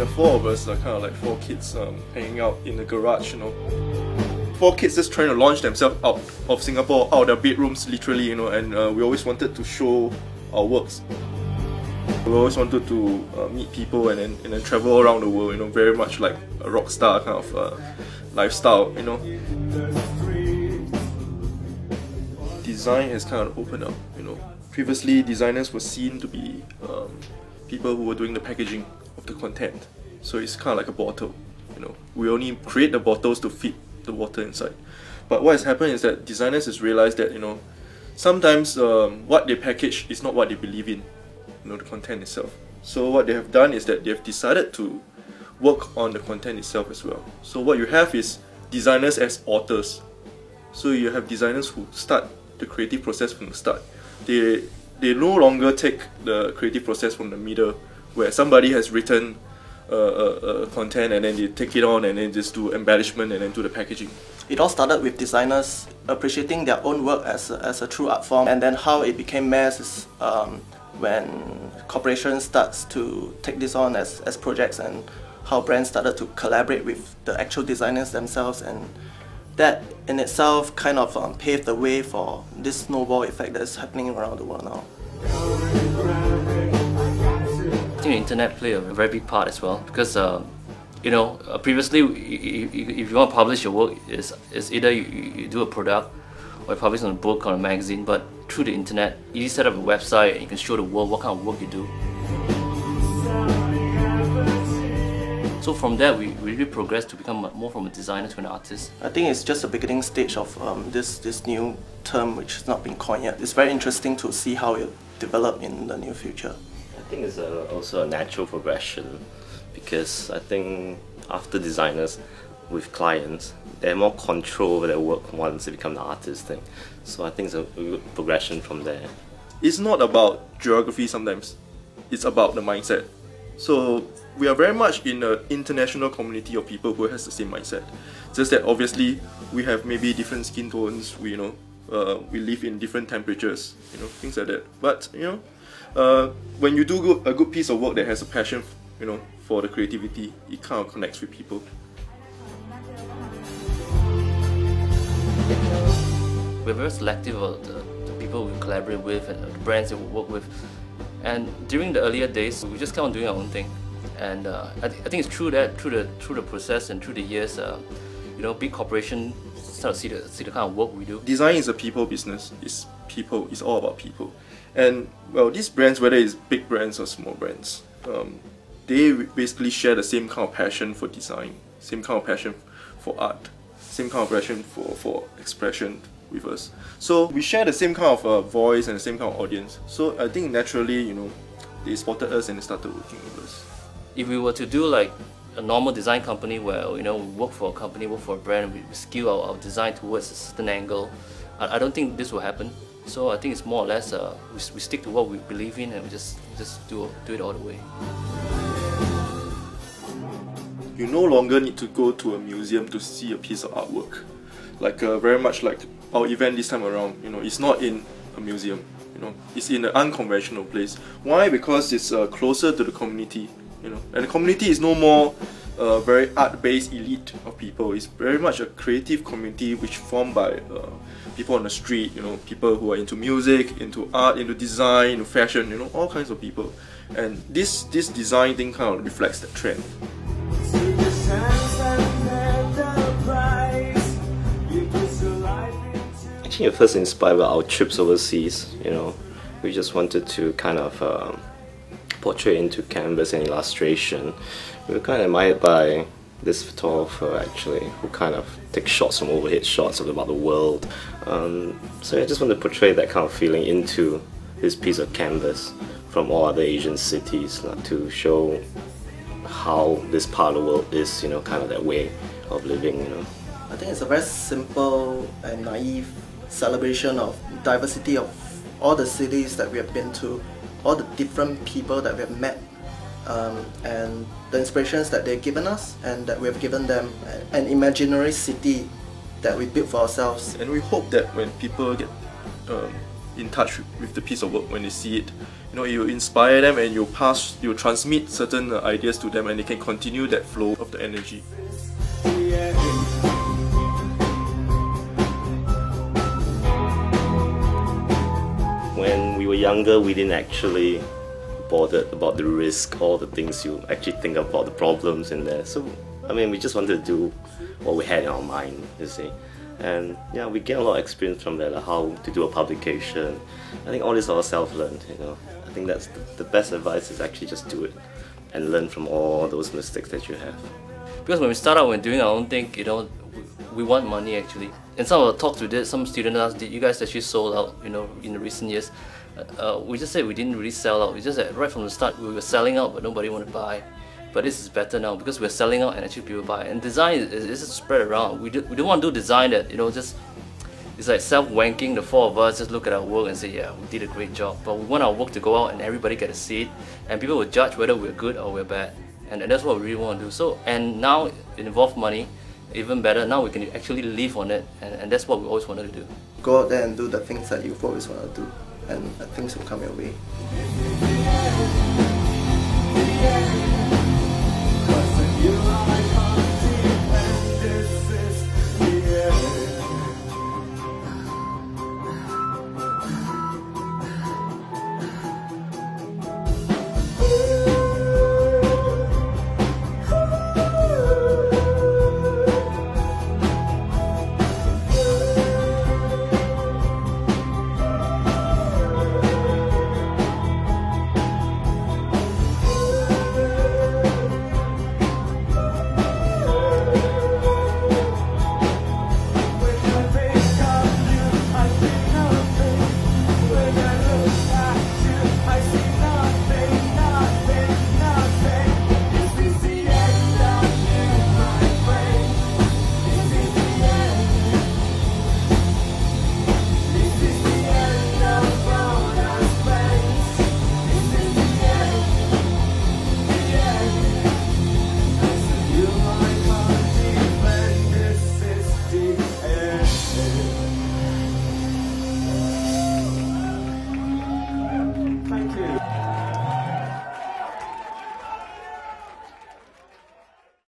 The four of us are kind of like four kids hanging out in the garage, you know. Four kids just trying to launch themselves out of Singapore, out of their bedrooms, literally, you know, and we always wanted to show our works. We always wanted to meet people and then travel around the world, you know, very much like a rock star kind of lifestyle, you know. Design has kind of opened up, you know. Previously, designers were seen to be people who were doing the packaging of the content. So it's kind of like a bottle, you know. We only create the bottles to fit the water inside. But what has happened is that designers has realized that, you know, sometimes what they package is not what they believe in, you know, the content itself. So what they have done is that they have decided to work on the content itself as well. So what you have is designers as authors. So you have designers who start the creative process from the start. They no longer take the creative process from the middle, where somebody has written content and then they take it on and then just do embellishment and then do the packaging. It all started with designers appreciating their own work as a true art form, and then how it became mass is when corporations starts to take this on as projects, and how brands started to collaborate with the actual designers themselves, and that in itself kind of paved the way for this snowball effect that's happening around the world now. I think the internet played a very big part as well, because you know, previously if you want to publish your work, it's either you do a product or you publish on a book or a magazine, but through the internet you set up a website and you can show the world what kind of work you do. So from there we really progressed to become more from a designer to an artist. I think it's just the beginning stage of this new term which has not been coined yet. It's very interesting to see how it will develop in the near future. I think it's also a natural progression, because I think after designers with clients, they have more control over their work once they become the artist thing. So I think it's a good progression from there. It's not about geography sometimes, it's about the mindset. So we are very much in an international community of people who has the same mindset. Just that obviously we have maybe different skin tones, we live in different temperatures, you know, things like that. But you know, when you do a good piece of work that has a passion, you know, for the creativity, it kind of connects with people. We're very selective about the people we collaborate with and the brands that we work with. And during the earlier days, we just kept on doing our own thing. And I think it's true that through the process and through the years, you know, big corporations start to see the kind of work we do. Design is a people business. It's people. It's all about people. And well, these brands, whether it's big brands or small brands, they basically share the same kind of passion for design, same kind of passion for art, same kind of passion for expression with us. So we share the same kind of voice and the same kind of audience. So I think naturally, you know, they spotted us and they started working with us. If we were to do like a normal design company where, you know, we work for a company, work for a brand, we skew our design towards a certain angle, I don't think this will happen. So I think it's more or less we stick to what we believe in and we just do it all the way. You no longer need to go to a museum to see a piece of artwork. Like very much like our event this time around, you know, it's not in a museum, you know, it's in an unconventional place. Why? Because it's closer to the community, you know, and the community is no more very art-based elite of people. It's very much a creative community which formed by people on the street, you know, people who are into music, into art, into design, into fashion, you know, all kinds of people. And this design thing kind of reflects that trend. Actually, we're first inspired by our trips overseas. You know, we just wanted to kind of portray into canvas and illustration. We were kind of admired by this photographer actually, who kind of takes shots from overhead shots of about the world. So I just wanted to portray that kind of feeling into this piece of canvas from all other Asian cities, to show how this part of the world is, you know, kind of that way of living, you know. I think it's a very simple and naive celebration of diversity of all the cities that we have been to, all the different people that we have met, and the inspirations that they've given us and that we have given them, an imaginary city that we built for ourselves. And we hope that when people get in touch with the piece of work when they see it. You know, you inspire them and you transmit certain ideas to them, and they can continue that flow of the energy. When we were younger, we didn't actually bother about the risk or the things you actually think about, the problems in there. So, I mean, we just wanted to do what we had in our mind, you see. And yeah, we get a lot of experience from that, like how to do a publication. I think all this is all self-learned, you know. I think that's the best advice is actually just do it and learn from all those mistakes that you have. Because when we start out when doing our own thing, you know, we want money actually. In some of the talks we did, some students asked, did you guys actually sold out, you know, in the recent years? We just said we didn't really sell out. We just said right from the start we were selling out but nobody wanted to buy. But this is better now because we're selling out and actually people buy. And design is spread around. We don't want to do design that, you know, just it's like self-wanking, the four of us just look at our work and say, yeah, we did a great job. But we want our work to go out and everybody get to see it, and people will judge whether we're good or we're bad. And that's what we really want to do. So, and now it involves money, even better, now we can actually live on it, and that's what we always wanted to do. Go out there and do the things that you've always wanted to do, and things will come your way.